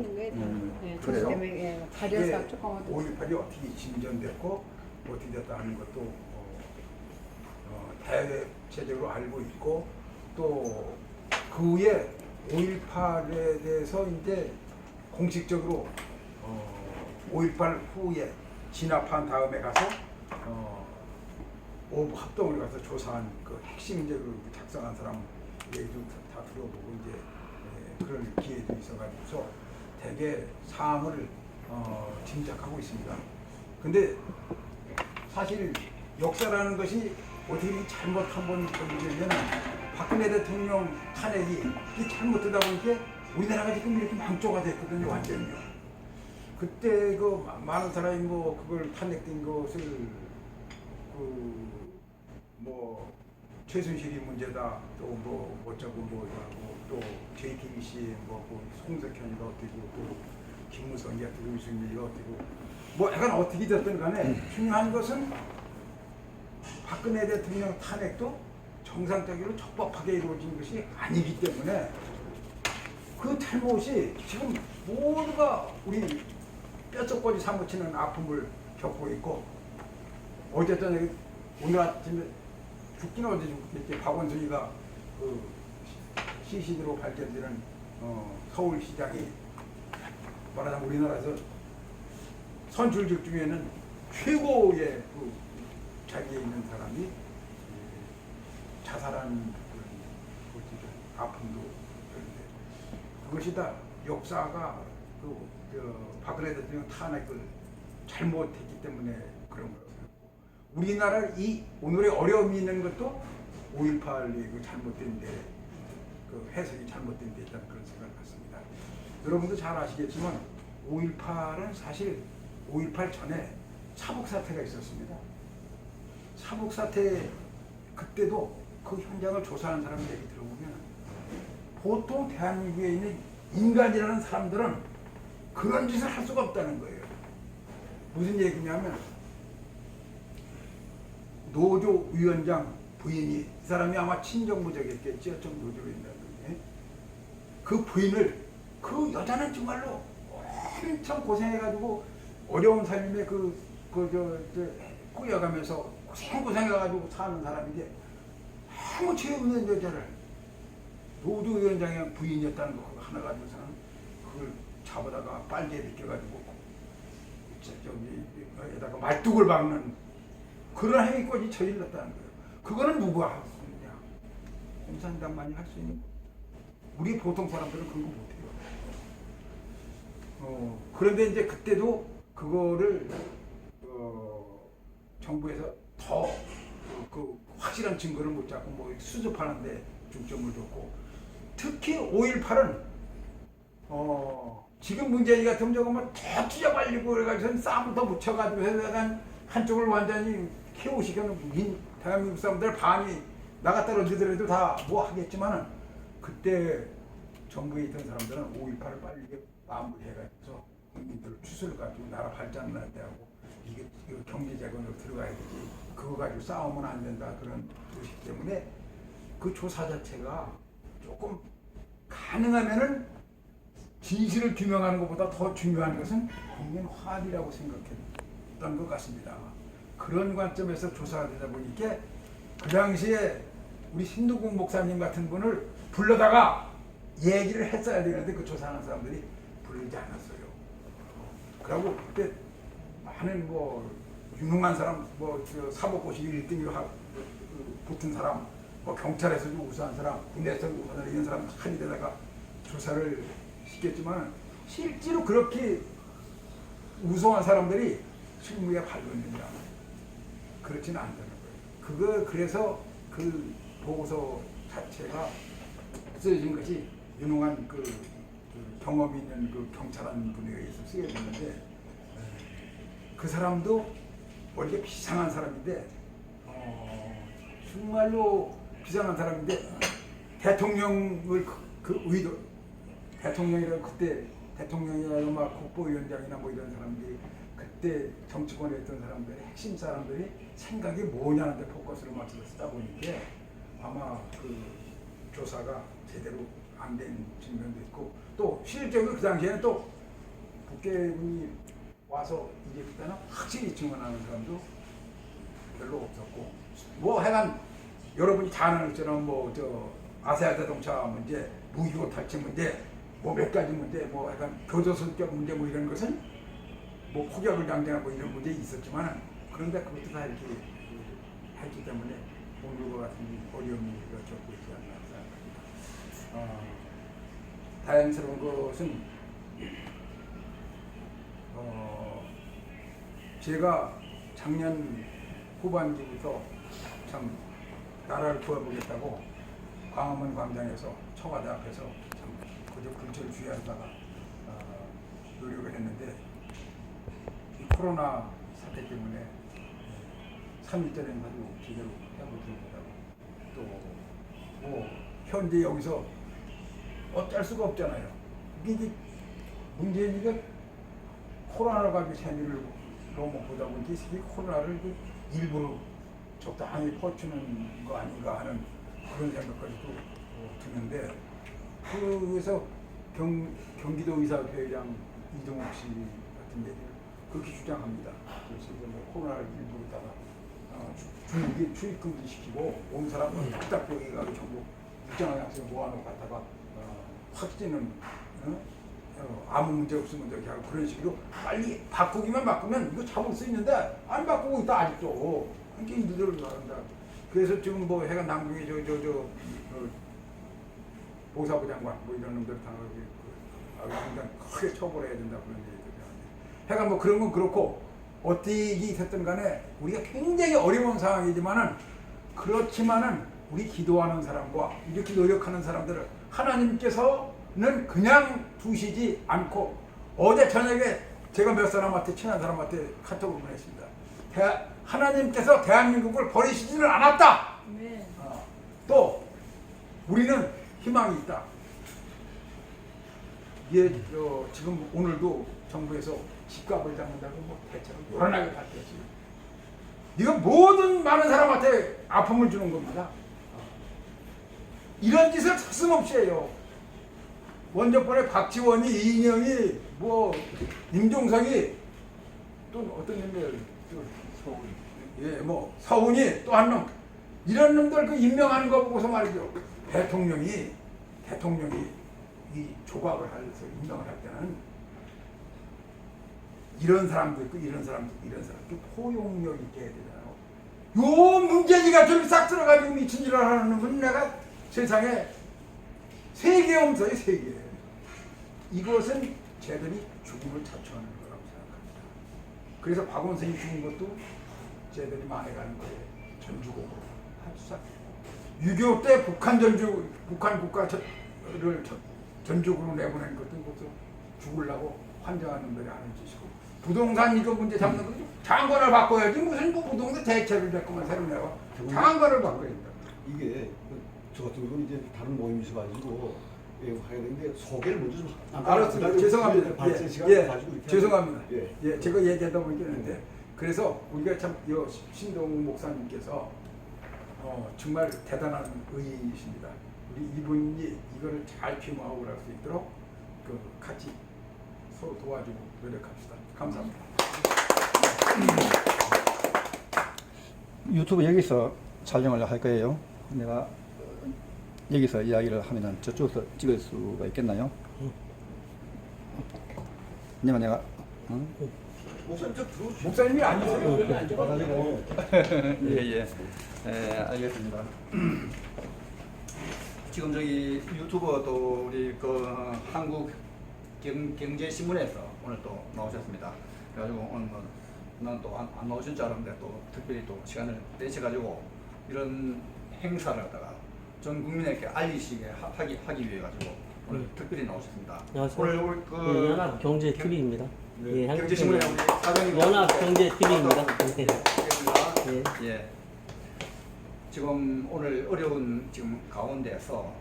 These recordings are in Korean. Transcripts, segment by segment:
있는 거예요. 네, 그래요? 때문에 예, 가려서 조금 5.18이 어떻게 진전됐고 어떻게 됐다 하는 것도 대체적으로 알고 있고 또 그 후에 5.18에 대해서 이제 공식적으로 5.18 후에 진압한 다음에 가서 오부 합동을 가서 조사한 그 핵심적으로 작성한 사람 얘기도 다 들어보고 이제 그런 기회도 있어가지고서 되게 사항을 짐작하고 있습니다. 근데 사실 역사라는 것이 어떻게 잘못 한번 보면 박근혜 대통령 탄핵이 이게 잘못되다 보니까 우리나라가 지금 이렇게 망조가 됐거든요, 완전히요. 그때 그 많은 사람이 뭐 그걸 탄핵된 것을 뭐 최순실이 문제다, 또 뭐 어쩌고 뭐 이러고 또 JTBC 뭐 송석현이가 어떻고 또 김무성이 어떻고 유승민이가 어떻고 뭐 약간 어떻게 됐든 간에 중요한 것은 박근혜 대통령 탄핵도 정상적으로 적법하게 이루어진 것이 아니기 때문에 그 잘못이 지금 모두가 우리 뼛속까지 사무치는 아픔을 겪고 있고 어제 저녁에 오늘 아침에 죽긴 어제 죽겠지. 박원순이가 그 시신으로 발견되는 서울시장이 말하자면 우리나라에서 선출직 중에는 최고의 그 자리에 있는 사람이 자살한 그 아픔도 그런데 그것이 다 역사가 박근혜 대통령 탄핵을 잘못했기 때문에 그런 거예요. 우리나라 이 오늘의 어려움이 있는 것도 5.18이 그 잘못된 데, 그 해석이 잘못된 데 있다는 그런 생각을 갖습니다. 여러분도 잘 아시겠지만 5.18은 사실 5.18 전에 차북 사태가 있었습니다. 차북 사태 그때도 그 현장을 조사하는 사람 얘기 들어보면 보통 대한민국에 있는 인간이라는 사람들은 그런 짓을 할 수가 없다는 거예요. 무슨 얘기냐면 노조 위원장 부인이 이 사람이 아마 친정부적이었겠죠. 좀 노조 위원장인데 그 부인을 그 여자는 정말로 엄청 고생해가지고 어려운 삶에 꾸려가면서 고생해가지고 사는 사람인데 아무 죄 없는 여자를 노조 위원장의 부인이었다는 거 그거 하나 가지고서는 그걸 잡아다가 빨대에 벗겨가지고 저기에다가 말뚝을 박는 그런 행위까지 저질렀다는 거예요. 그거는 누가 할 수 있느냐? 공산당만이 할 수 있는 거예요. 우리 보통 사람들은 그런 거 못해요. 그런데 이제 그때도 그거를 정부에서 더 그 확실한 증거를 못 잡고 뭐 수습하는데 중점을 뒀고 특히 5.18은 지금 문재인 같은 경우는 더 찢어발리고 그래가지고 싸움 더 묻혀가지고 해서 한쪽을 완전히 KO시켜는 대한민국 사람들 반이 나가 떨어지더라도 다 뭐 하겠지만은 그때 정부에 있던 사람들은 5.18을 빨리 마무리해가지고 국민들 추스를 가지고 나라 발전 날때 하고 이게 경제자금으로 들어가야 되지 그거 가지고 싸우면 안 된다 그런 뜻이기 때문에 그 조사 자체가 조금 가능하면은 진실을 규명하는 것보다 더 중요한 것은 국민 화합이라고 생각했던 것 같습니다. 그런 관점에서 조사가 되다 보니까 그 당시에 우리 신두국 목사님 같은 분을 불러다가 얘기를 했어야 되는데 그 조사하는 사람들이 부르지 않았어요. 그리고 그때 많은 뭐 유능한 사람, 뭐 사법고시 1등으로 붙은 사람, 뭐 경찰에서도 우수한 사람, 군대에서 우수한 사람 이런 사람 한이 되다가 조사를 시켰지만 실제로 그렇게 우수한 사람들이 실무에 발견된다. 그렇지는 않다는 거예요. 그래서 그 보고서 자체가 쓰여진 것이 유능한 그 경험 있는 그 경찰한 분에 의해서 쓰여졌는데 그 사람도 원래 비상한 사람인데 정말로 비상한 사람인데 대통령을 그 의도 대통령이라고 그때 대통령이라고 막 국보위원장이나 뭐 이런 사람들이 그때 정치권에 있던 사람들이 핵심 사람들이 생각이 뭐냐는데 포커스를 맞춰서 쓰다 보니까 아마 그 조사가 제대로 안 된 측면도 있고 또 실제로 그 당시에는 또 북괴군이 와서 이제 그때는 확실히 증언하는 사람도 별로 없었고 뭐 하여간 여러분이 다 아는 것처럼 뭐 저 아세아 자동차 문제, 무기고 탈취 문제, 뭐 몇 가지 문제, 뭐 약간 교도소격 문제 뭐 이런 것은 뭐 폭약을 양정하고 뭐 이런 문제 있었지만 그런데 그것도 다 이렇게 했기 때문에 오늘과 같은 어려움이 겪고 있지 않나 생각합니다. 다행스러운 것은 제가 작년 후반기부터 참 나라를 구해보겠다고 광화문 광장에서 청와대 앞에서 참 그저 근처를 주의하다가 노력을 했는데 이 코로나 사태 때문에 3일 전에는 아주 제대로 해보지 못하고 또 뭐 현재 여기서 어쩔 수가 없잖아요. 이게 이제 문제는 코로나를 가지고 재미를 너무 보다 보니까 이 코로나를 일부러 적당히 퍼주는 거 아닌가 하는 그런 생각까지도 드는데 그래서 경기도 의사회장 이동욱 씨 같은 얘기를 그렇게 주장합니다. 그래서 이제 뭐 코로나를 일부러다가 주입 금지시키고 온 사람은 딱 여기 가서 전부 입장을 해서 모아놓고 갔다가 확진은 아무 문제 없으면 저기 하고 그런 식으로 빨리 바꾸기만 바꾸면 이거 잡을 수 있는데 안 바꾸고 있다 아직도 굉장히 늦어간다. 그래서 지금 뭐 해가 남궁이 보사부 장관 뭐 이런 놈들 당장 크게 처벌해야 된다 그런 얘기거든요. 해가 뭐 그런 건 그렇고 어떻게 됐든 간에 우리가 굉장히 어려운 상황이지만은 그렇지만은 우리 기도하는 사람과 이렇게 노력하는 사람들을 하나님께서는 그냥 두시지 않고 어제 저녁에 제가 몇 사람한테 친한 사람한테 카톡을 보냈습니다. 하나님께서 대한민국을 버리시지는 않았다. 네. 또 우리는 희망이 있다. 이게 지금 오늘도 정부에서 집값을 잡는다고 뭐 대책을 요란하게 발표했지. 이건 모든 많은 사람한테 아픔을 주는 겁니다. 이런 짓을 서슴없이 해요. 원조번에 박지원이, 이인영이, 뭐 임종석이 또 어떤 놈들, 뭐 서훈이 또 한 놈, 이런 놈들 그 임명하는 거 보고서 말이죠. 대통령이 이 조각을 해서 임명을 할 때는 이런 사람도 있고 이런 사람도 포용력 있게 해야 되잖아요. 요 문제지가 좀 싹 들어가지고 미친 짓을 하는 놈은 내가 세상에 세계 없어요, 세계. 이것은 쟤들이 죽음을 자초하는 거라고 생각합니다. 그래서 박원순이 죽은 것도 쟤들이 말해가는 거예요. 전주곡으로. 6.25 때 북한 국가를 전주곡으로 내보낸 것도 죽으려고 환장하는 놈들이 하는 짓이고. 부동산 이거 문제 잡는 거죠. 장관을 바꿔야지 무슨 뭐 부동산 대책을 잡고만 새로 내와. 장관을 바꿔야 된다. 이게 저 같은 경우는 이제 다른 모임이 있어가지고 해야 되는데 소개를 먼저 좀 알았습니다. 죄송합니다. 죄송합니다. 예. 제가 얘기하다 보니까 했는데 그래서 우리가 참 신동욱 목사님께서 정말 대단한 의인이십니다. 우리 이분이 이거를 잘 피모하고 할 수 있도록 같이 서로 도와주고 노력합시다. 감사합니다. 유튜브 여기서 촬영을 할 거예요. 내가 여기서 이야기를 하면은 저쪽에서 찍을 수가 있겠나요? 내가 목사님이 아니세요? 예, 알겠습니다. 지금 저기 유튜버 또 우리 한국 경제신문에서 오늘 또 나오셨습니다. 그래가지고 오늘 난 또 안 나오신 줄 알았는데 또 특별히 또 시간을 내셔가지고 이런 행사를 하다가 전 국민에게 알리시게 하기 위해 가지고 오늘 특별히 나오셨습니다. 안녕하세요. 오늘 연합 경제 TV입니다. 예, 경제신문에 우리 사장님 연합 경제 TV입니다. 예. 지금 오늘 어려운 지금 가운데서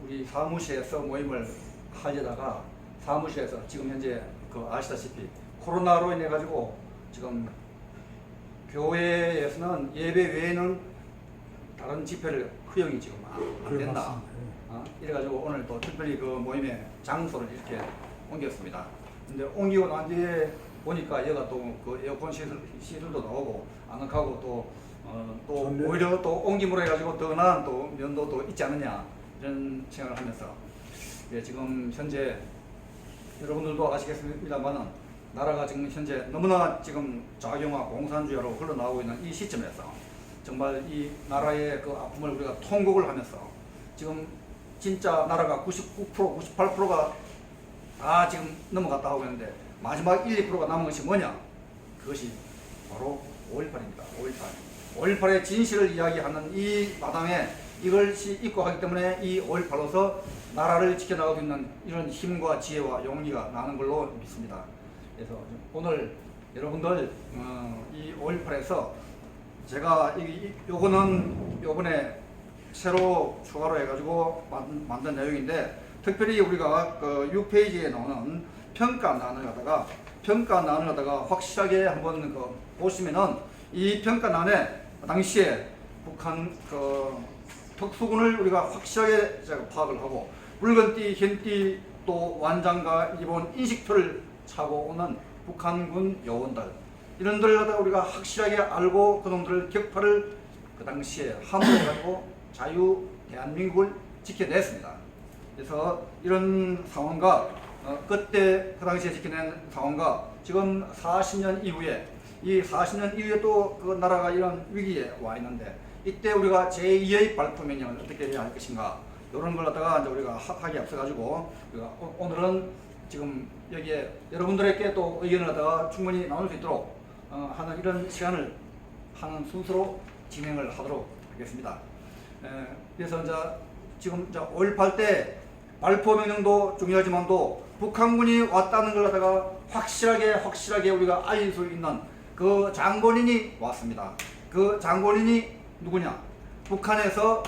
우리 사무실에서 모임을 하려다가 사무실에서 지금 현재 아시다시피 코로나로 인해 가지고 지금 교회에서는 예배 외에는 다른 집회를 허용이 지금 안 된다. 이래가지고 오늘 또 특별히 그 모임의 장소를 이렇게 옮겼습니다. 근데 옮기고 난 뒤에 보니까 얘가 또 그 에어컨 시술도 나오고 아늑하고 또 좋네. 오히려 또 옮김으로 해가지고 더 나은 또 면도도 있지 않느냐 이런 생각을 하면서 예, 지금 현재 여러분들도 아시겠습니다만은 나라가 지금 현재 너무나 지금 자경화 공산주의로 흘러나오고 있는 이 시점에서 정말 이 나라의 그 아픔을 우리가 통곡을 하면서 지금 진짜 나라가 99%, 98%가 다 지금 넘어갔다 하고 있는데 마지막 1, 2%가 남은 것이 뭐냐? 그것이 바로 5.18입니다. 5.18. 5.18의 진실을 이야기하는 이 마당에 이것이 있고 하기 때문에 이 5.18로서 나라를 지켜나가고 있는 이런 힘과 지혜와 용기가 나는 걸로 믿습니다. 그래서 오늘 여러분들 이 5.18에서 제가 요거는 요번에 새로 추가로 해가지고 만든 내용인데 특별히 우리가 그 6페이지에 나오는 평가난을 갖다가 확실하게 한번 그 보시면은 이 평가난에 당시에 북한 그 특수군을 우리가 확실하게 제가 파악을 하고 붉은띠, 흰띠 또 완장과 일본 인식표를 차고 오는 북한군 요원들 이런들 갖다가 우리가 확실하게 알고 그놈들을 격파를 그 당시에 함으로해가지고 자유 대한민국을 지켜냈습니다. 그래서 이런 상황과 그때 그 당시에 지켜낸 상황과 지금 40년 이후에 이 40년 이후에 또 그 나라가 이런 위기에 와 있는데 이때 우리가 제2의 발포 명령을 어떻게 해야 할 것인가 이런 걸 갖다가 이제 우리가 하기 앞서가지고 우리가 오늘은 지금 여기에 여러분들에게 또 의견을 갖다가 충분히 나눌 수 있도록 하는 이런 시간을 하는 순서로 진행을 하도록 하겠습니다. 그래서 이제 지금 이제 5.18 때 발포 명령도 중요하지만도 북한군이 왔다는 걸 갖다가 확실하게 우리가 알릴 수 있는 그 장본인이 왔습니다. 그 장본인이 누구냐? 북한에서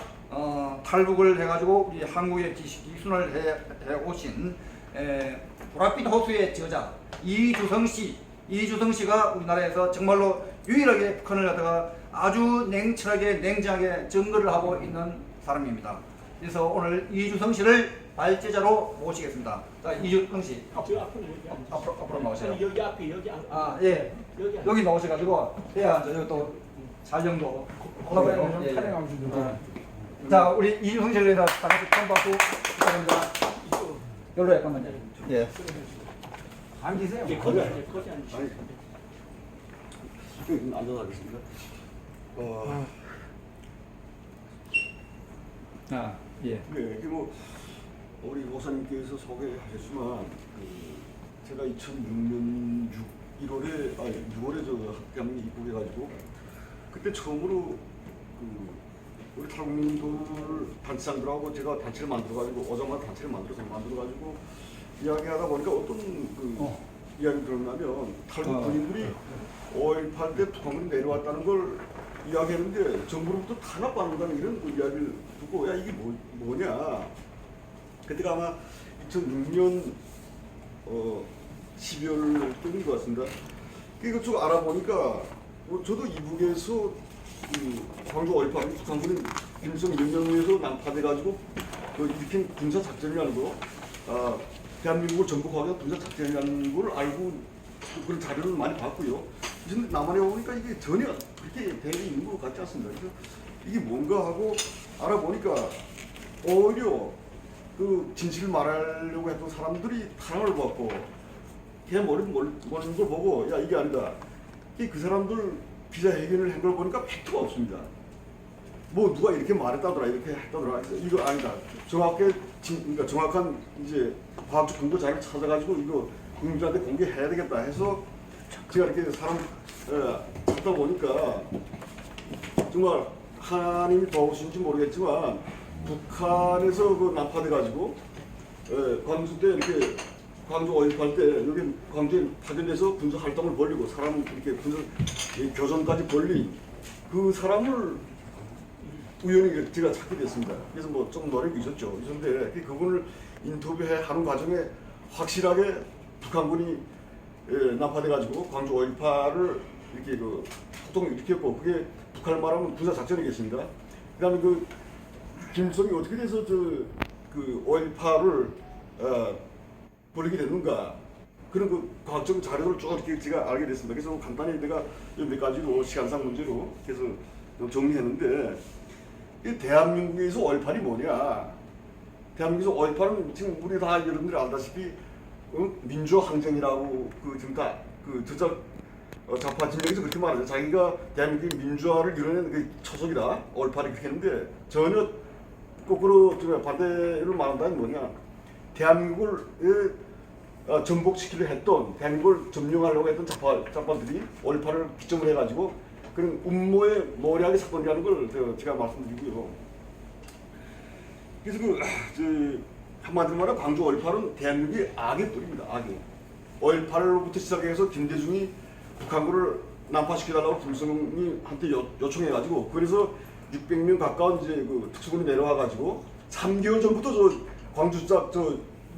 탈북을 해가지고 우리 한국에 기순을 해 오신 보랏빛 호수의 저자 이주성 씨가 우리나라에서 정말로 유일하게 북한을 갖다가 아주 냉철하게 냉정하게 증거를 하고 있는 사람입니다. 그래서 오늘 이주성 씨를 발제자로 모시겠습니다. 자, 이주성 씨 앞으로 나오세요. 여기 앞에 여기 아, 예. 여기 나오셔가지고 해야 이제 여기 또 촬영도 하고요. 예, 예. 자, 우리 이주성 씨를 다 같이 큰 박수 부탁드립니다. 여기로 잠깐만요. 예. 앉으세요. 거기 앉으시죠. 좀 앉아가겠습니다. 아, 예. 네, 뭐 우리 목사님께서 소개하셨지만 제가 2006년 6월에 저 학교에 입국해가지고 그때 처음으로 우리 탈북민들 단체장들하고 제가 단체를 만들어가지고 오자마자 단체를 만들어가지고 이야기하다 보니까 어떤 이야기를 들었냐면 탈북 군인들이 5.18 때 북한군이 내려왔다는 걸 이야기했는데 정부로부터 탄압받는다는 이런 이야기를 듣고 야 이게 뭐냐 그때가 아마 2006년 12월 때인 것 같습니다. 이거 쭉 알아보니까 저도 이북에서 광주 5.18 북한군은 김일성 명령에서 난파돼가지고 일으킨 군사 작전이라는 거 대한민국을 정복하기 군사 작전이라는 걸 알고 그런 자료를 많이 봤고요. 근데 남한에 오니까 이게 전혀 그렇게 대립이 있는 것 같지 않습니다. 그래서 이게 뭔가 하고 알아보니까 오히려 그 진실을 말하려고 했던 사람들이 탄압을 받고 걔 머리 멀는 걸 보고 야 이게 아니다. 그 사람들 기자회견을 한 걸 보니까 팩트가 없습니다. 뭐 누가 이렇게 말했다더라 이렇게 했다더라 이거 아니다. 그러니까 정확한 이제 과학적 근거 자료를 찾아가지고 이거 국민들한테 공개해야 되겠다 해서 제가 이렇게 사람 찾다 보니까 정말 하나님이 도우신지 모르겠지만 북한에서 그 난파돼가지고 광주 때 이렇게 광주 5.18 때 여기 광주에 파견돼서 군사 활동을 벌리고 사람 이렇게 군사 교전까지 벌린 그 사람을 우연히 제가 찾게 됐습니다. 그래서 뭐 좀 노력이 있었는데 그분을 인터뷰해 하는 과정에 확실하게 북한군이 난파돼가지고 광주 5.18을 이렇게 그 소동을 일으켰고 그게 북한을 말하면 군사 작전이겠습니다. 그다음에 그 김일성이 어떻게 돼서 그 5.18을 벌이게 됐는가 그런 그 과학적 자료를 쭉 이렇게 제가 알게 됐습니다. 그래서 간단히 내가 몇 가지로 시간상 문제로 그래서 좀 정리했는데 이 대한민국에서 5.18이 뭐냐? 대한민국에서 5.18은 지금 우리 다 여러분들이 알다시피 민주화 항쟁이라고 그 지금 다그 좌파 진영에서 그렇게 말하죠. 자기가 대한민국의 민주화를 이뤄낸 그 초석이다. 5.18이 그렇게 했는데 전혀 거꾸로 좀 반대를 말한다면 뭐냐? 대한민국을 전복시키려 했던 대한민국을 점령하려고 했던 좌파들이 5.18을 기점으로 해가지고 그런 음모의 모략의 사건이라는 걸 제가 말씀드리고요. 그래서 한마디로 말하면 광주 5.18은 대한민국의 악의 뿌리입니다. 악의. 5.18로부터 시작해서 김대중이 북한군을 난파시켜달라고 김일성이 한테 요청해가지고 그래서 600명 가까운 이제 그 특수군이 내려와가지고 3개월 전부터 저 광주 저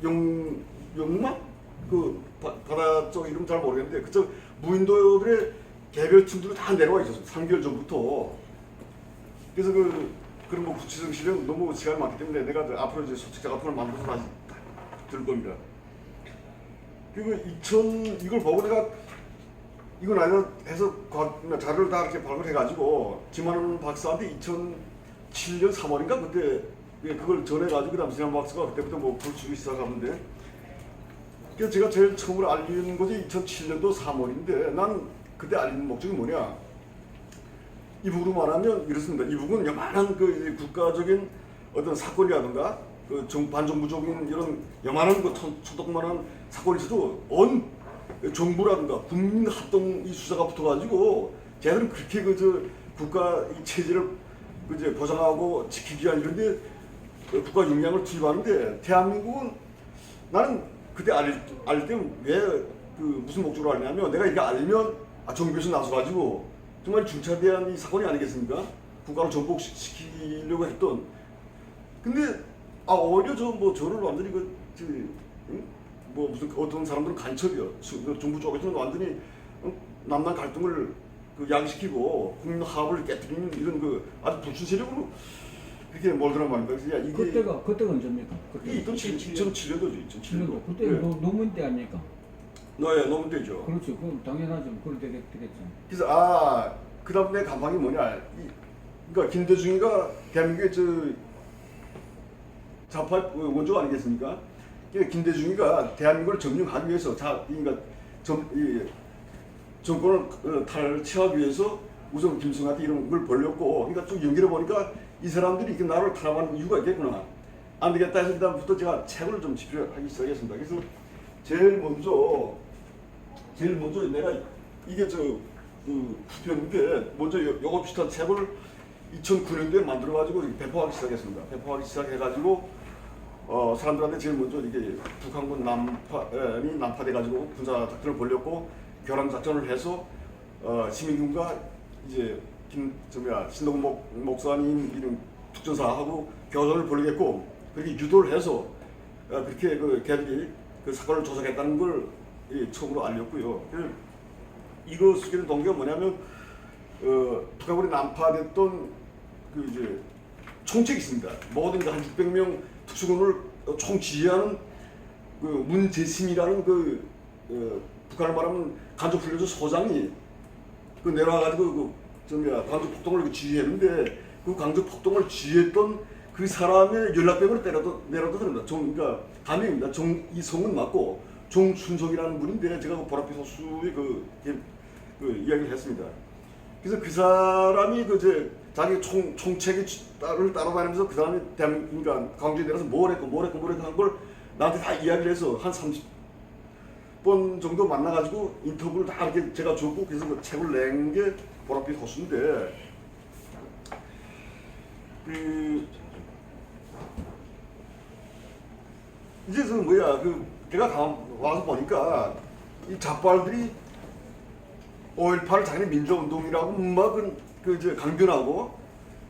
영막 그 바다 쪽 이름 잘 모르겠는데 그쪽 무인도들의 개별팀들이 다 내려와 있었어요. 3개월 전부터. 그래서 그런 뭐 구체적 실력 너무 시간이 많기 때문에 내가 앞으로 이제 소책 작업을 만들어서 다시 들 겁니다. 그리고 이걸 보고 내가 이건 아니라 해서 자료를 다 이렇게 발굴해가지고 김한원 박사한테 2007년 3월인가 그때 그걸 전해가지고 그다음 진한 박사가 그때부터 뭐 불주기 시작하는데 그래서 제가 제일 처음으로 알린 것이 2007년도 3월인데 난 그때 알린 목적이 뭐냐 이북으로 말하면 이렇습니다. 이북은 요만한 그 국가적인 어떤 사건이라든가 그 반정부적인 이런 요만한 그 초독만한 사건이 있어도 온 정부라든가 국민 합동 이 수사가 붙어가지고 쟤들은 그렇게 국가 이 체제를 이제 보장하고 지키기 위한 이런데 국가 역량을 투입하는데 대한민국은 나는 그때 알릴 때 왜 무슨 목적으로 알냐면 내가 이게 알면 정부에서 나서가지고 정말 중차대한 이 사건이 아니겠습니까? 국가를 전복시키려고 했던 근데 오히려 저를 완전히 뭐 무슨 어떤 사람들은 간첩이요. 정부 쪽에서는 완전히 남남 갈등을 야기시키고 국민 화합을 깨뜨리는 이런 아주 불순 세력으로 그렇게 몰더란 말입니다. 그래서 이게 그때가 언제입니까? 이게 2007년도죠. 2007년도. 그때 노무현 때 아닙니까? 네, 노무현 때죠. 그렇죠. 그럼 당연하죠. 그럴 때 되겠죠. 그래서 그다음 내 감방이 뭐냐? 그러니까 김대중이가 대한민국의 좌파 원조 아니겠습니까? 김대중이가 대한민국을 점령하기 위해서 그러니까 정권을 탈취하기 위해서 우선 김일성한테 이런 걸 벌렸고 그러니까 쭉 연결해 보니까 이 사람들이 이렇게 나라를 탄압하는 이유가 있겠구나. 안 되겠다 해서 그다음부터 제가 책을 좀 집필하기 시작했습니다. 그래서 제일 먼저 내가 이게 후편인데 먼저 요거 비슷한 책을 2009년도에 만들어가지고 배포하기 시작했습니다. 배포하기 시작해가지고 사람들한테 제일 먼저 이게 북한군 난파이 난파돼가지고 군사 작전을 벌였고 교란 작전을 해서 시민군과 이제 신동목 목사님 이런 특전사하고 교전을 벌이겠고 그렇게 유도를 해서 그렇게 걔들이 사건을 조작했다는 걸 처음으로 알렸고요. 이거 수기는 동기가 뭐냐면 북한군이 난파됐던 이제 총책이 있습니다. 모든 한 600명 특수군을 총지휘하는 문재심이라는 북한을 말하면 간접훈련소 소장이 내려와가지고 광주 폭동을 지휘했는데 그 광주 폭동을 지휘했던 그 사람의 연락병으로 내려도 그러니까 가명입니다. 이 성은 맞고 종순석이라는 분인데 제가 보랏빛 호수의 이야기를 했습니다. 그래서 그 사람이 자기 총책을 따라다니면서 그 사람이 그러니까 광주에 내려서 뭘 했고 한 걸 나한테 다 이야기를 해서 한 30번 정도 만나가지고 인터뷰를 다 이렇게 제가 줬고 그래서 그 책을 낸 게 보랏빛 호수인데 이제 내가 와서 보니까 이 좌빨들이 5.18을 자기네 민주운동이라고 막 강변하고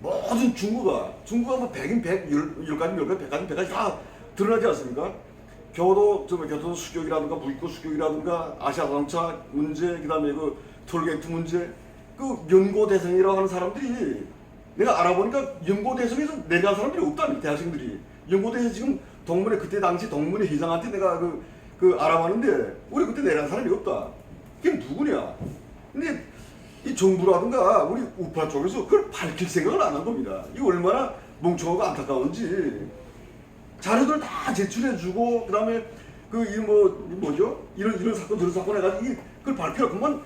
모든 중구가 뭐 100인 100, 10가지 100가지 다 드러나지 않습니까? 교도 수교육이라든가 무기고 수교육이라든가 아시아 자동차 문제 그다음에 톨게이트 문제 연고 대상이라고 하는 사람들이 내가 알아보니까 연고 대상에서 내려간 사람들이 없다니 대학생들이 연고대에서 지금 동문회 그때 당시 동문회 회장한테 내가 그 알아봤는데 우리 그때 내란 사람이 없다. 그게 누구냐? 근데 이 정부라든가 우리 우파 쪽에서 그걸 밝힐 생각을 안 한 겁니다. 이거 얼마나 멍청하고 안타까운지 자료들 다 제출해주고 그다음에 뭐죠? 이런 사건 저런 사건 해가지고 그걸 발표를 그만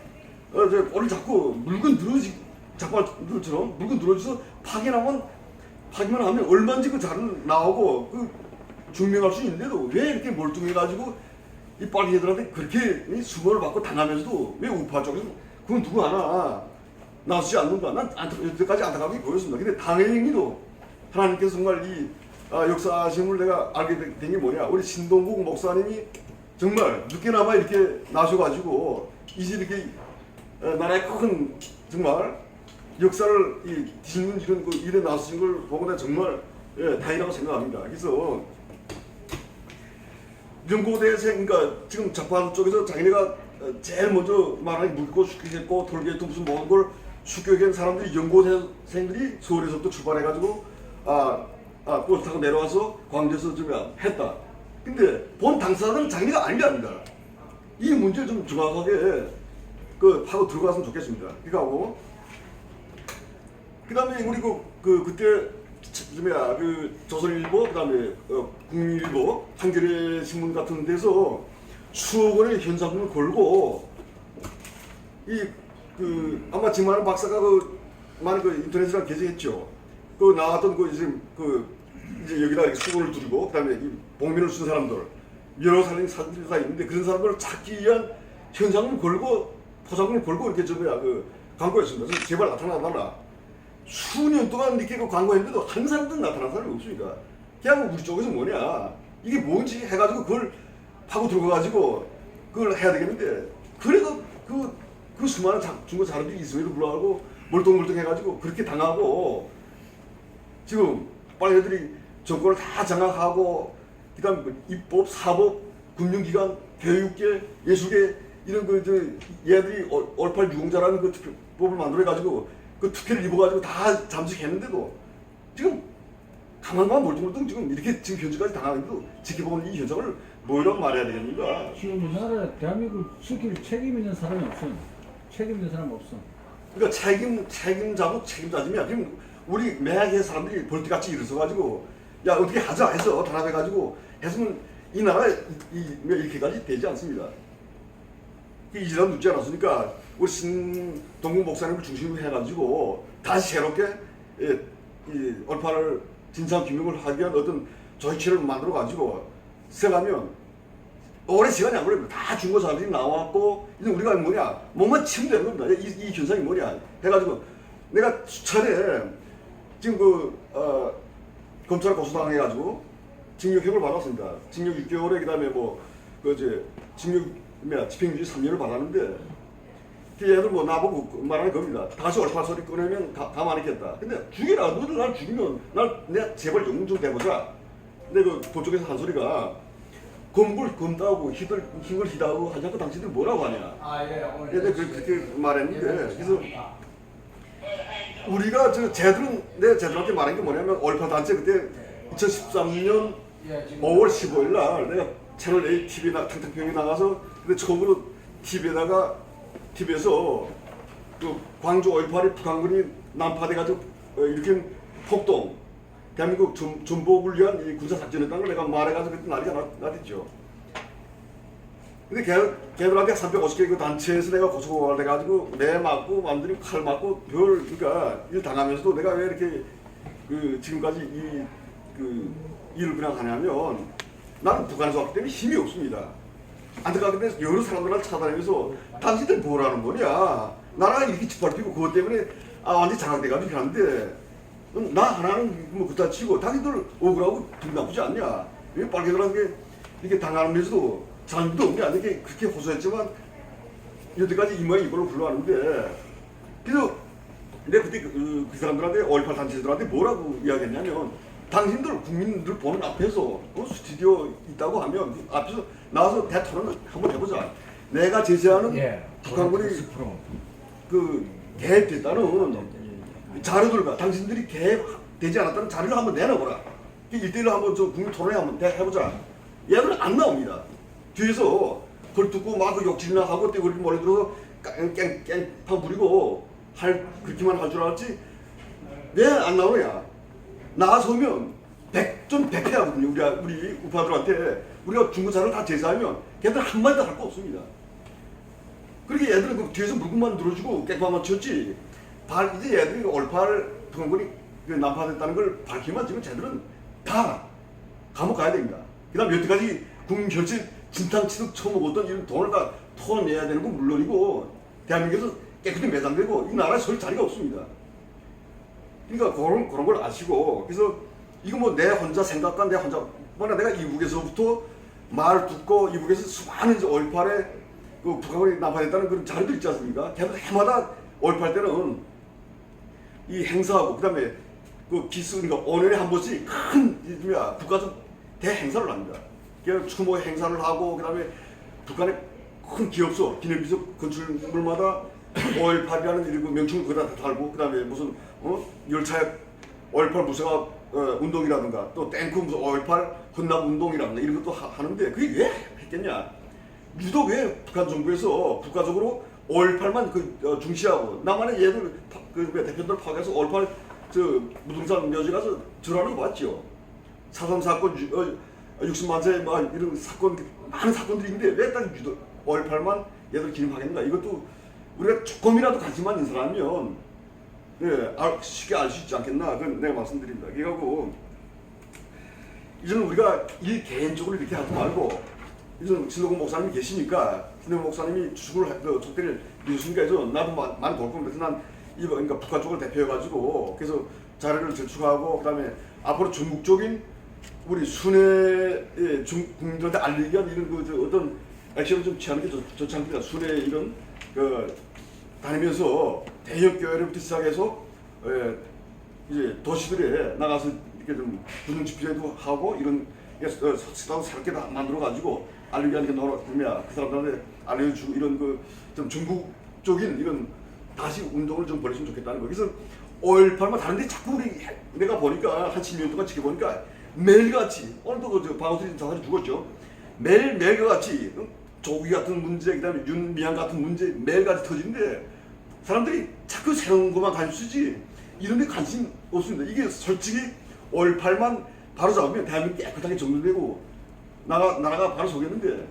오늘 자꾸 물건 늘어지 작가들처럼 물건 늘어져서 파기만 하면 얼마인지 그 자료 나오고 그 증명할 수 있는데도 왜 이렇게 멀뚱해가지고 이 빨갱이들한테 그렇게 수모를 받고 당하면서도 왜 우파 쪽에서 그건 누구 하나 나서지 않는가? 난 여태까지 안타깝게 보였습니다. 근데 당연히도 하나님께서 정말 이 역사심을 내가 알게 된 게 뭐냐? 우리 신동국 목사님이 정말 늦게나마 이렇게 나셔가지고 이제 이렇게 나라의 큰 정말 역사를 뒤집는 이런 그 일에 나서신 걸 보고 내가 정말 다행이라고 생각합니다. 그래서 연고대생 그러니까 지금 재판 쪽에서 자기네가 제일 먼저 말하기 묻고 숙격했고 톨게이트 무슨 모든 걸 숙격한 사람들이 연고생들이 서울에서부터 출발해가지고 버스 타고 내려와서 광주에서 좀 했다. 근데 본 당사자들은 자기네가 아니랍니다. 이 문제를 좀 정확하게 파고 들어갔으면 좋겠습니다. 그거하고 그다음에 우리 그때 조선일보 그다음에 국민일보 한겨레 신문 같은 데서 수억 원의 현상금을 걸고 아마 지만한 박사가 많은 인터넷에 게재했죠. 나왔던 이제 여기다 이렇게 수건을 두르고 그다음에 복면을 쓴 사람들 여러 사람들이 다 있는데 그런 사람들을 찾기 위한 현상금을 걸고 포상금을 걸고 이렇게 광고했습니다. 그래서 제발 나타나달라. 수년 동안 이렇게 광고했는데도 한 사람도 나타난 사람이 없으니까 그냥 우리 쪽에서 뭐냐 이게 뭔지 해가지고 그걸 파고 들어가가지고 그걸 해야 되겠는데 그래도 그 수많은 중고 자료들이 있음에도 불구하고 멀뚱멀뚱해가지고 그렇게 당하고 지금 빨갱이들이 정권을 다 장악하고 그다음 입법, 사법, 금융기관, 교육계, 예술계 이런 얘들이 얼팔 유공자라는 그 특별법을 만들어가지고 그 특혜를 입어가지고 다 잠식했는데도 지금 가만만 멀뚱멀뚱 지금 이렇게 지금 현재까지 당하는데도 지켜보는 이 현상을 뭐라고 말해야 되겠는가? 지금 우리나라 대한민국 지킬 책임 있는 사람이 없어. 책임 있는 사람 없어. 그러니까 책임자고 책임자지면 지금 우리 매학의 사람들이 벌떼같이 일어서가지고 야 어떻게 하자 해서 단합해가지고 했으면 이 나라에 이렇게까지 되지 않습니다. 이 지난 늦지 않았으니까 우리 신동국 목사님을 중심으로 해가지고 다시 새롭게 이 얼파를 진상 규명을 하기 위한 어떤 조치를 만들어가지고 생각하면 오래 시간이 안 걸립니다. 다 중고 사람들이 나왔고 이제 우리가 뭐냐 몸만 치면 되는 겁니다. 이 현상이 뭐냐 해가지고 내가 수차례 지금 검찰 고소당해가지고 징역형을 받았습니다. 징역 6개월에 그다음에 집행유예 3년을 받았는데 얘들 나보고 말하는 겁니다. 다시 얼파 소리 꺼내면 가만히 있겠다. 근데 죽이라. 너들 날 죽이면 내가 제발 영웅 좀 돼보자. 근데 법조계에서 한 소리가 검 따고 힘을 희다고 하지 않고 당신들 뭐라고 하냐. 근데 그렇게 말했는데 그래서 우리가 내가 쟤들한테 말한 게 뭐냐면 얼파 단체 그때 2013년 5월 15일 날 내가 채널 A TV 탕탕평에 나가서 근데 처음으로 TV에서 광주 얼파리 북한군이 난파돼가지고 이렇게 폭동 대한민국 전복을 위한 이 군사 작전했다는 걸 내가 말해가지고 그때 난리가 났죠. 근데 걔들한테 350개 그 단체에서 내가 고소고발 해가지고 매 맞고 완전히 칼 맞고 그러니까 일 당하면서도 내가 왜 이렇게 지금까지 일을 그냥 하냐면 나는 북한에서 왔기 때문에 힘이 없습니다. 안타깝게 여러 사람들을 찾아다니면서 당신들 뭐라는 거냐. 나라가 이렇게 짓밟히고 그것 때문에 완전히 장악돼가지고 하는데 나 하나는 그따 치고 당신들 억울하고 등 나쁘지 않냐. 왜 빨갱이들한테 이렇게 당하면서도 잘못도 없냐. 이렇게 그렇게 호소했지만 여태까지 이 모양 이걸로 불러왔는데 그래서 내가 그때 그 사람들한테 얼파 단체들한테 뭐라고 이야기했냐면 당신들 국민들 보는 앞에서 스튜디오 있다고 하면 앞에서 나와서 대토론을 한번 해보자. 내가 제시하는 북한군이 개입됐다는 자료들과 당신들이 개입되지 않았다는 자료를 한번 내놔보라. 1대1로 한번 저 국민 토론회 한번 해보자. 얘들은 안 나옵니다. 뒤에서 걸뜯고 막 그 욕질이나 하고 떼거리 몰려들어서 깽깽깽 부리고 그렇게만 할 줄 알았지. 왜 안 나오냐? 나서면 100점 100패하거든요. 우리 우파들한테 우리가 중고차를 다 제사하면 걔들 한마디도 할 거 없습니다. 그렇게 얘들은 그 뒤에서 물건만 들어주고 깽판만 쳤지. 이제 얘들이 얼파를 북한군이 난파됐다는 걸 밝히면 지금 쟤들은 다 감옥 가야 됩니다. 그 다음 여태까지 국민 결실 진탕치도 처먹었던 이런 돈을 다 토내야 되는 건 물론이고 대한민국에서 깨끗이 매장되고 이 나라에 설 자리가 없습니다. 그러니까 그런 걸 아시고 그래서 이거 뭐 내 혼자 생각과 내 혼자 내가 이북에서부터 말 듣고 이북에서 수많은 이제 얼팔에 그 북한군이 난파됐다는 그런 자료도 있지 않습니까? 해마다 얼팔 때는 이 행사하고 그다음에 그 기수 그러니까 5년에 한 번씩 큰 국가적 대행사를 합니다. 그 추모 행사를 하고 그다음에 북한의 큰 기업소 기념비서 건축물마다 5.18이라는 이런 명칭을 거기다 달고 그다음에 무슨 열차에 5.18 무쇠화 운동이라든가 또 탱크 무슨 5.18 헌납 운동이라든가 이런 것도 하는데 그게 왜 했겠냐? 유독 왜 북한 정부에서 국가적으로 5.18만 중시하고 나만의 얘들 대표들 파악해서 5.18 무등산 묘지 가서 절하는 거 봤죠. 4.3 사건 60만 세 이런 사건 많은 사건들이 있는데 왜 딱 유독 5.18만 얘들 기념하겠는가? 이것도 우리가 조금이라도 관심만 있는 사람이면 쉽게 알 수 있지 않겠나? 그건 내가 말씀드립니다. 그래갖고 이제는 우리가 일 개인적으로 이렇게 하지 말고 이제는 신동국 목사님이 계시니까 신동국 목사님이 족대를 이루시니까 해서 나도 많이 돌 겁니다. 그래서 난 그러니까 북한 쪽을 대표해가지고 그래서 자료를 제출하고 그다음에 앞으로 전국적인 우리 순회 국민들한테 알리기 위한 이런 어떤 액션을 좀 취하는 게 좋지 않습니까? 순회 이런 다니면서 대형 교회로부터 시작해서 이제 도시들에 나가서 이렇게 좀 군중 집회도 하고 이런 식당 새롭게 다 만들어 가지고 알리기 하는 게 그 사람들한테 알려주고 이런 좀 전국적인 이런 다시 운동을 좀 벌였으면 좋겠다는 거. 그래서 5.18만 다른데 자꾸 내가 보니까 한 10년 동안 지켜보니까 매일같이 오늘도 방어수리 자살이 죽었죠. 매일과 같이 조기 같은 문제, 그다음에 윤미향 같은 문제 매일같이 터지는데 사람들이 자꾸 새로운 것만 관심 쓰지 이런 데 관심 없습니다. 이게 솔직히 5.18만 바로 잡으면 대한민국이 깨끗하게 정리되고 나라가 바로 서겠는데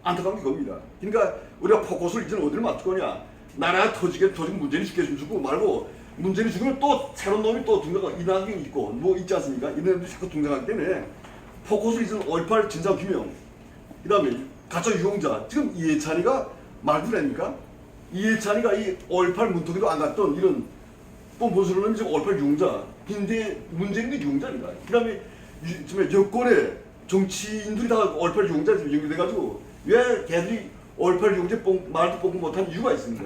안타까운 게 겁니다. 그러니까 우리가 포커스를 이제는 어디를 맞출 거냐. 나라가 터지면 문재인이 죽고 말고 문재인이 죽으면 또 새로운 놈이 또 등장하고 이낙연이 있고 뭐 있지 않습니까? 이런 놈들이 자꾸 등장하기 때문에 포커스를 이제는 5.18 진상규명 그 다음에 가짜 유용자 지금 이해찬이가 말도 됩니까? 이해찬이가 이 5.18 문턱에도 안 갔던 이런 또 무슨 놈이 지금 5.18 유용자 근데 문재인도 유용자입니다. 그 다음에 여권에 정치인들이 다 5.18 유용자에 연결돼가지고 왜 걔들이 5.18 유용자 말도 뽕 못한 이유가 있습니다.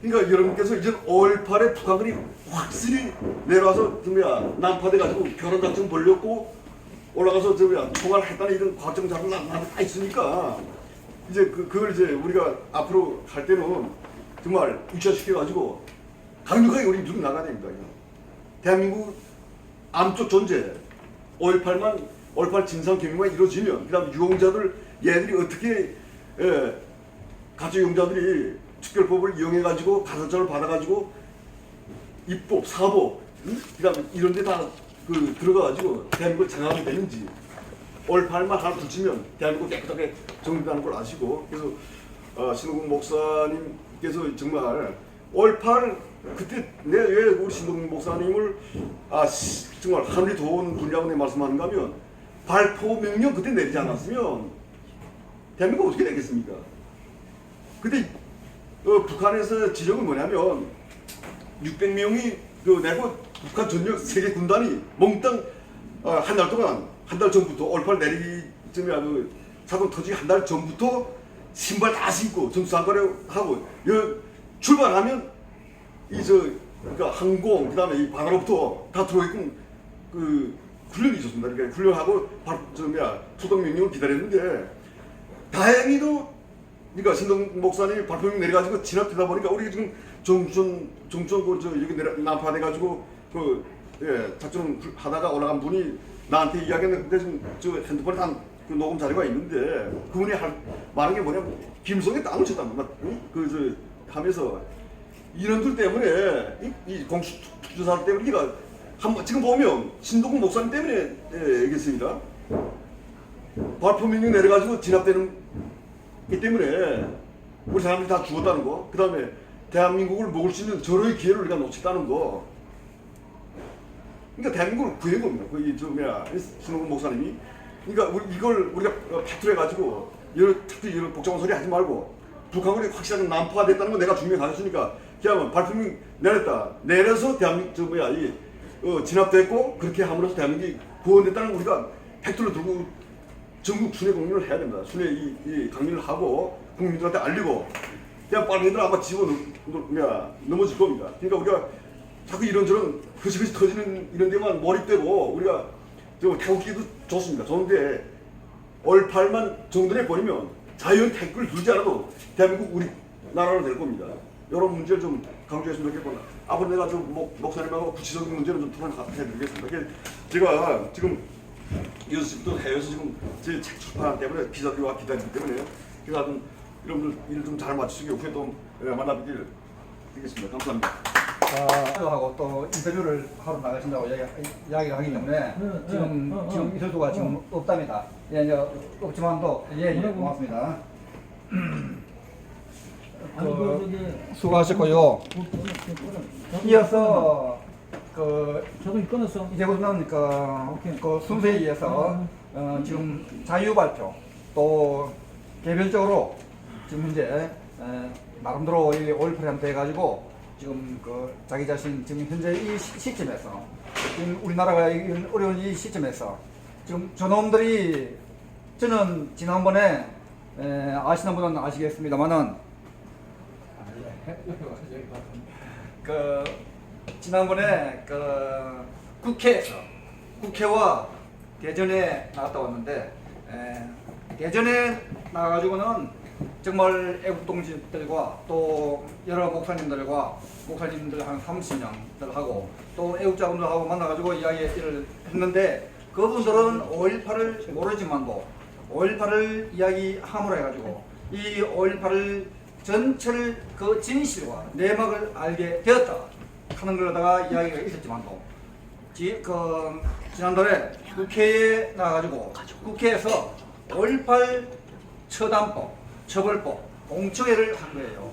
그러니까 여러분께서 이제 5.18에 북한군이 확실히 내려와서 난파돼가지고 결혼작전 벌렸고 올라가서 총알을 했다는 이런 과정 자료가 다 있으니까 이제 그걸 이제 우리가 앞으로 갈 때는 정말 유치화시켜가지고 강력하게 우리 누르 나가야 됩니다. 대한민국 암적 존재 5.18 진상규명만 이루어지면 그다음 유용자들 얘들이 어떻게 가짜 유용자들이 특별법을 이용해가지고 가산점을 받아가지고 입법, 사법, 그다음에 이런 데 다 들어가가지고 대한민국을 장악하게 되는지 5.18만 하나 붙이면 대한민국 깨끗하게 정리되는 걸 아시고 그래서 신동국 목사님께서 정말 5.18 그때 왜 우리 신동국 목사님을 정말 하늘이 도운 분이라고 말씀하는가 하면 발포 명령 그때 내리지 않았으면 대한민국 어떻게 되겠습니까? 근데 북한에서 지적은 뭐냐면 600명이 내고 북한 전역 세계 군단이 몽땅 한 달 동안 한 달 전부터 5.18 내리기 사건 터지기 한 달 전부터 신발 다 신고 전투상거래 하고 출발하면 그러니까 항공 그다음에 이 바다로부터 다 들어있는 훈련이 있었습니다. 그러니까 훈련하고 출동 명령을 기다렸는데 다행히도 그러니까 신동 목사님이 발표명 내려가지고 진압되다 보니까 우리 지금 정춘 여기 난파돼가지고 작전 하다가 올라간 분이 나한테 이야기했는데 지금 저 핸드폰에 다 그 녹음 자료가 있는데 그분이 말한 게 뭐냐면 김성에 땅을 쳤단 말이야. 그 하면서 이런들 때문에 이 공수처사 때문에 우리가 지금 보면 신동국 목사님 때문에 얘기했습니다. 발표 명령 내려가지고 진압되는 이 때문에 우리 사람들이 다 죽었다는 거. 그 다음에 대한민국을 먹을 수 있는 절호의 기회를 우리가 놓쳤다는 거. 그러니까 대한민국을 구한 겁니다. 신동국 목사님이. 그러니까 이걸 우리가 팩트로 해가지고 이런 복잡한 소리 하지 말고 북한군이 확실하게 난파가 됐다는 거 내가 중요히 가르쳤으니까 그냥 발표명 내려서 대한민국 진압됐고 그렇게 함으로써 대한민국이 구원됐다는 거 우리가 팩트로 들고 전국 순회 공연을 해야 됩니다. 순회 이 강연을 하고 국민들한테 알리고 그냥 빨갱이들 아마 넘어질 겁니다. 그러니까 우리가 자꾸 이런저런 흐시흐시 터지는 이런 데만 몰입되고 우리가 태우기도 좋습니다. 좋은데 얼팔만 정돈해 버리면 자연 태극을 두지 않아도 대한민국 우리 나라로 될 겁니다. 이런 문제를 좀 강조했으면 좋겠고 앞으로 내가 좀 목사님하고 구체적인 문제는 좀 토론해드리겠습니다. 제가 지금 연습도 해외에서 지금 제 책 출판 때문에 기자들과 기다리기 때문에 그래서 하여튼 여러분들 일 좀 잘 맞추시고 후에 또 만나뵙길 드리겠습니다. 감사합니다. 하고 또 인터뷰를 하러 나가신다고 이야기를 하기 때문에 지금 이설수가 지금 없답니다. 예, 이제 없지만도 예, 고맙습니다. 수고하셨고요. 이어서 저도 끊었어. 이제부터는 그 순서에 의해서 지금 자유 발표 또 개별적으로 지금 현재 나름대로 5.18한테 해가지고 지금 자기 자신 지금 현재 이 시점에서 지금 우리나라가 이런 어려운 이 시점에서 지금 저놈들이 저는 지난번에 아시는 분은 아시겠습니다만은 지난번에 국회와 대전에 나갔다 왔는데 대전에 나가가지고는 정말 애국동지들과 또 여러 목사님들 한 30명들하고 또 애국자분들하고 만나가지고 이야기를 했는데 그분들은 5.18을 모르지만도 5.18을 이야기함으로 해가지고 이 5.18을 전체를 그 진실과 내막을 알게 되었다 하는 걸로다가 이야기가 있었지만도 지난달에 국회에 나가가지고 국회에서 5.18 처단법, 처벌법, 공청회를 한 거예요.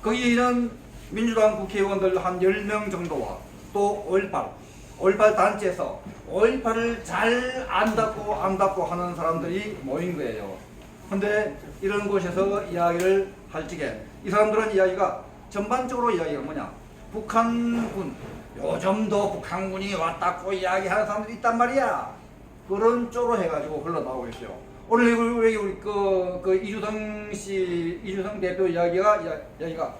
거기는 민주당 국회의원들 한 10명 정도와 또 5.18 단체에서 5.18을 잘 안다고 하는 사람들이 모인 거예요. 근데 이런 곳에서 이야기를 할 적에 이 사람들은 이야기가 전반적으로 이야기가 뭐냐, 북한군, 요즘도 북한군이 왔다고 이야기하는 사람들이 있단 말이야. 그런 쪽으로 해가지고 흘러나오고 있어요. 오늘 우리 이주성 대표 이야기가